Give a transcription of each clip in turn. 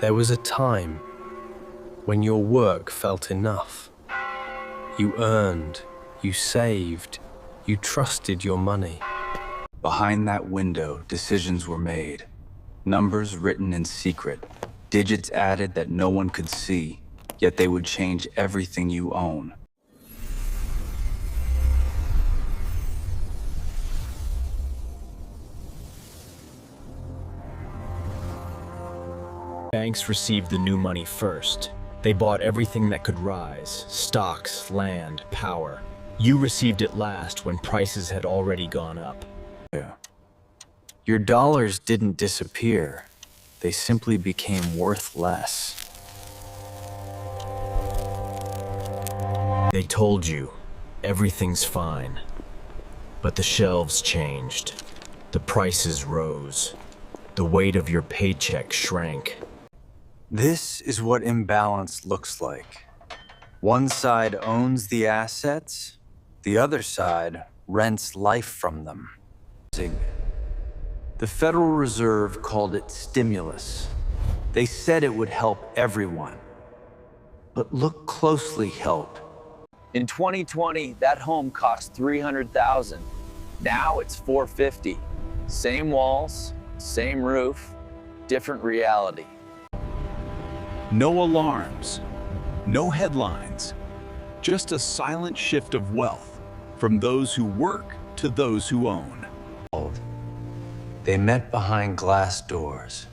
There was a time when your work felt enough. You earned, you saved, you trusted your money. Behind that window, decisions were made. Numbers written in secret, digits added that no one could see, yet they would change everything you own. Banks received the new money first. They bought everything that could rise: stocks, land, power. You received it last when prices had already gone up. Your dollars didn't disappear. They simply became worth less. They told you, everything's fine. But the shelves changed. The prices rose. The weight of your paycheck shrank. This is what imbalance looks like. One side owns the assets, the other side rents life from them. The Federal Reserve called it stimulus. They said it would help everyone. But look closely, help. In 2020, that home cost $300,000. Now it's $450,000. Same walls, same roof, different reality. No alarms, no headlines, just a silent shift of wealth from those who work to those who own. They met behind glass doors.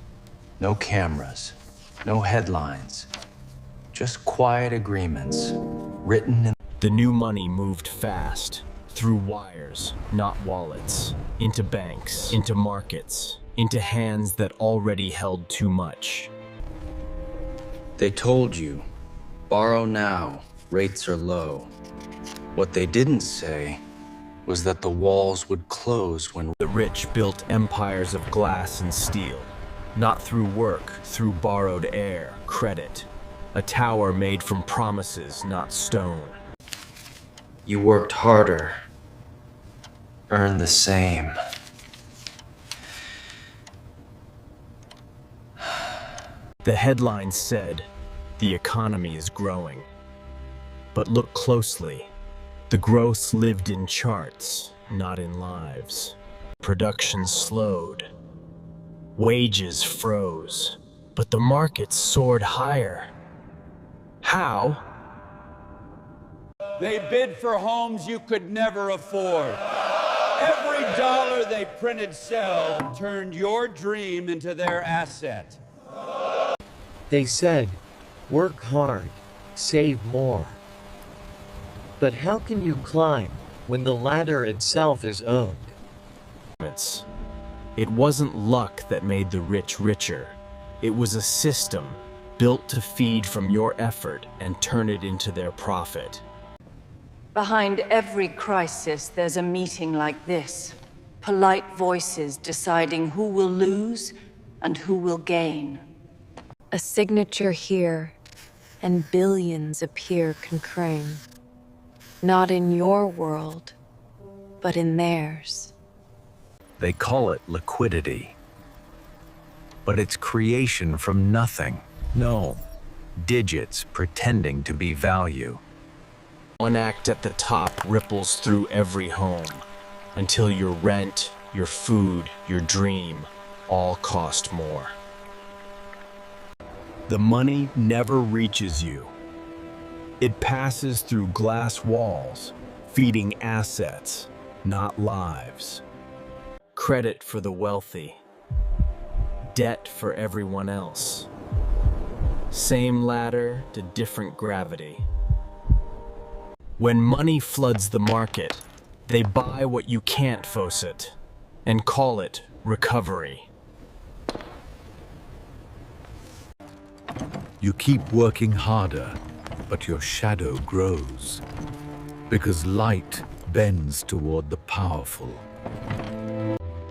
No cameras, no headlines, just quiet agreements written in. The new money moved fast, through wires, not wallets, into banks, into markets, into hands that already held too much. They told you, borrow now, rates are low. What they didn't say was that the walls would close when The rich built empires of glass and steel, not through work, through borrowed air, credit. A tower made from promises, not stone. you worked harder, earned the same. The headline said, the economy is growing. But look closely. The growth lived in charts, not in lives. Production slowed. Wages froze. But the market soared higher. How? They bid for homes you could never afford. Every dollar they printed sell turned your dream into their asset. They said, work hard, save more. But how can you climb when the ladder itself is owned? It wasn't luck that made the rich richer. It was a system built to feed from your effort and turn it into their profit. Behind every crisis, there's a meeting like this. Polite voices deciding who will lose and who will gain. A signature here, and billions appear concurring. Not in your world, but in theirs. They call it liquidity. But it's creation from nothing. No, digits pretending to be value. One act at the top ripples through every home, until your rent, your food, your dream, all cost more. The money never reaches you. It passes through glass walls, feeding assets, not lives. Credit for the wealthy, debt for everyone else. Same ladder to different gravity. When money floods the market, they buy what you can't faucet and call it recovery. You keep working harder, but your shadow grows, because light bends toward the powerful.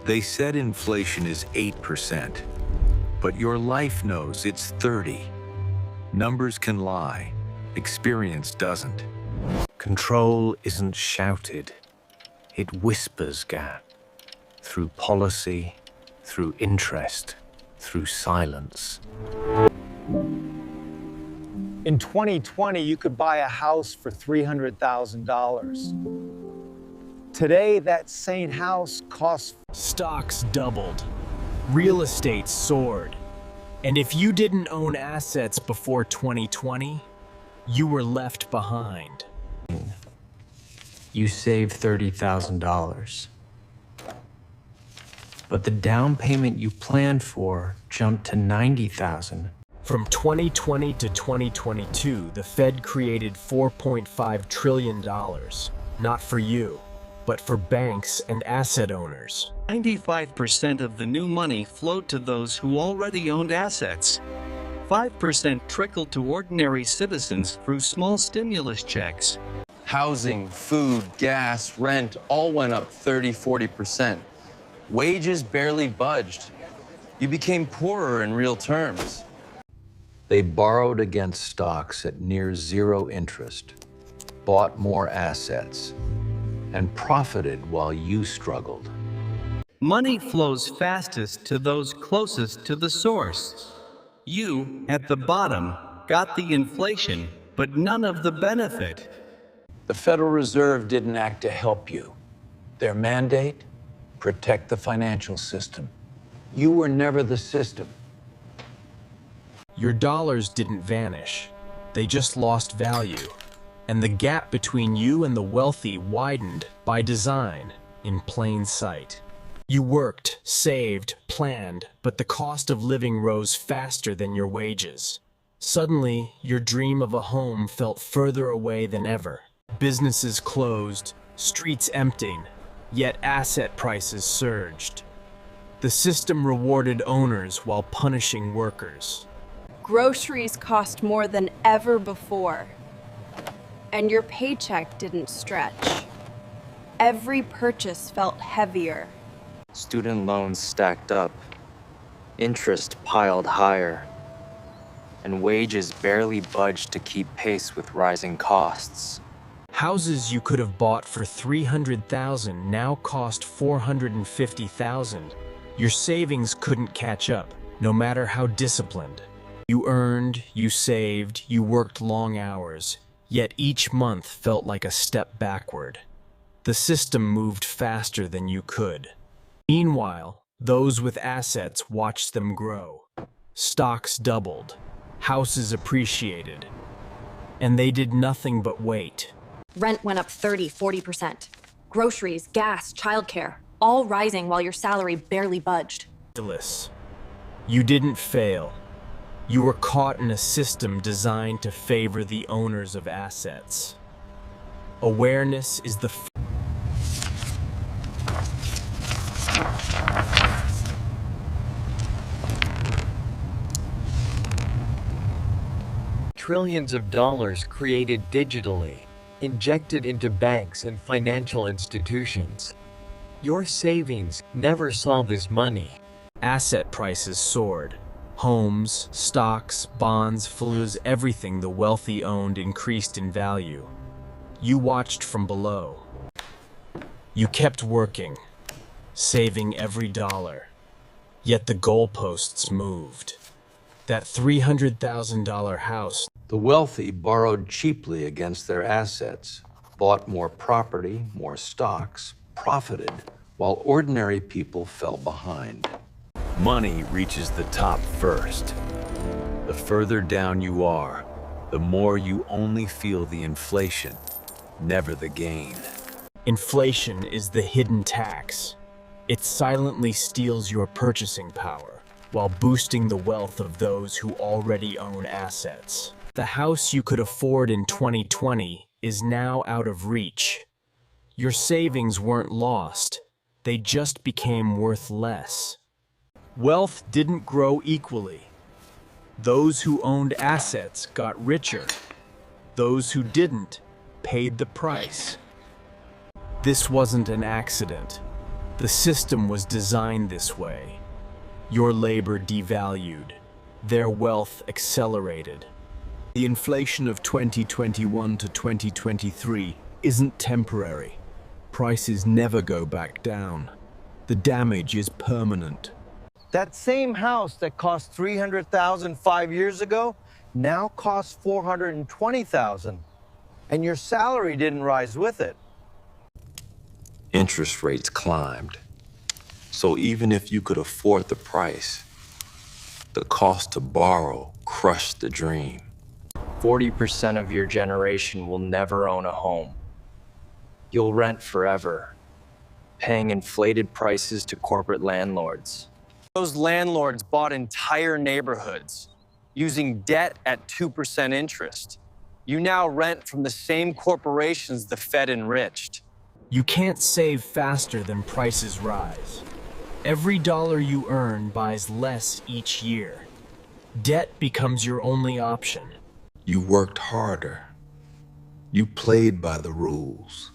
They said inflation is 8%, but your life knows it's 30. Numbers can lie, experience doesn't. Control isn't shouted, it whispers, Gat. Through policy, through interest, through silence. In 2020, you could buy a house for $300,000. Today, that same house costs... Stocks doubled. Real estate soared. And if you didn't own assets before 2020, you were left behind. You saved $30,000. But the down payment you planned for jumped to $90,000. From 2020 to 2022, the Fed created $4.5 trillion. Not for you, but for banks and asset owners. 95% of the new money flowed to those who already owned assets. 5% trickled to ordinary citizens through small stimulus checks. Housing, food, gas, rent all went up 30–40%. Wages barely budged. You became poorer in real terms. They borrowed against stocks at near zero interest, bought more assets, and profited while you struggled. Money flows fastest to those closest to the source. You, at the bottom, got the inflation, but none of the benefit. The Federal Reserve didn't act to help you. Their mandate? Protect the financial system. You were never the system. Your dollars didn't vanish. They just lost value. And the gap between you and the wealthy widened by design, in plain sight. You worked, saved, planned, but the cost of living rose faster than your wages. Suddenly, your dream of a home felt further away than ever. Businesses closed, streets emptied, yet asset prices surged. The system rewarded owners while punishing workers. Groceries cost more than ever before, and your paycheck didn't stretch. Every purchase felt heavier. Student loans stacked up, interest piled higher, and wages barely budged to keep pace with rising costs. Houses you could have bought for $300,000 now cost $450,000. Your savings couldn't catch up, no matter how disciplined. You earned, you saved, you worked long hours, yet each month felt like a step backward. The system moved faster than you could. Meanwhile, those with assets watched them grow. Stocks doubled, houses appreciated, and they did nothing but wait. Rent went up 30–40%. Groceries, gas, childcare, all rising while your salary barely budged. You didn't fail. You were caught in a system designed to favor the owners of assets. Awareness is the Trillions of dollars created digitally, injected into banks and financial institutions. Your savings never saw this money. Asset prices soared. Homes, stocks, bonds, flus, everything the wealthy owned increased in value. You watched from below. You kept working, saving every dollar. Yet the goalposts moved. That $300,000 house. The wealthy borrowed cheaply against their assets, bought more property, more stocks, profited, while ordinary people fell behind. Money reaches the top first. The further down you are, the more you only feel the inflation, never the gain. Inflation is the hidden tax. It silently steals your purchasing power while boosting the wealth of those who already own assets. The house you could afford in 2020 is now out of reach. Your savings weren't lost. They just became worth less. Wealth didn't grow equally. Those who owned assets got richer. Those who didn't paid the price. This wasn't an accident. The system was designed this way. Your labor devalued. Their wealth accelerated. The inflation of 2021 to 2023 isn't temporary. Prices never go back down. The damage is permanent. That same house that cost $300,000 5 years ago now costs $420,000, and your salary didn't rise with it. Interest rates climbed. So even if you could afford the price, the cost to borrow crushed the dream. 40% of your generation will never own a home. You'll rent forever, paying inflated prices to corporate landlords. Those landlords bought entire neighborhoods using debt at 2% interest. You now rent from the same corporations the Fed enriched. You can't save faster than prices rise. Every dollar you earn buys less each year. Debt becomes your only option. You worked harder. You played by the rules.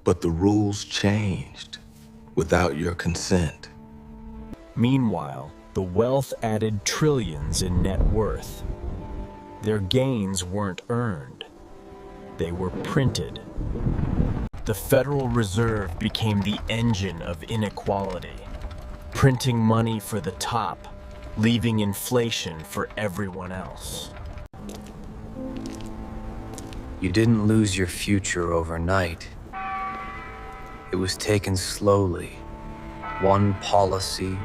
But the rules changed without your consent. Meanwhile, the wealth added trillions in net worth. Their gains weren't earned. They were printed. The Federal Reserve became the engine of inequality, printing money for the top, leaving inflation for everyone else. You didn't lose your future overnight. It was taken slowly, one policy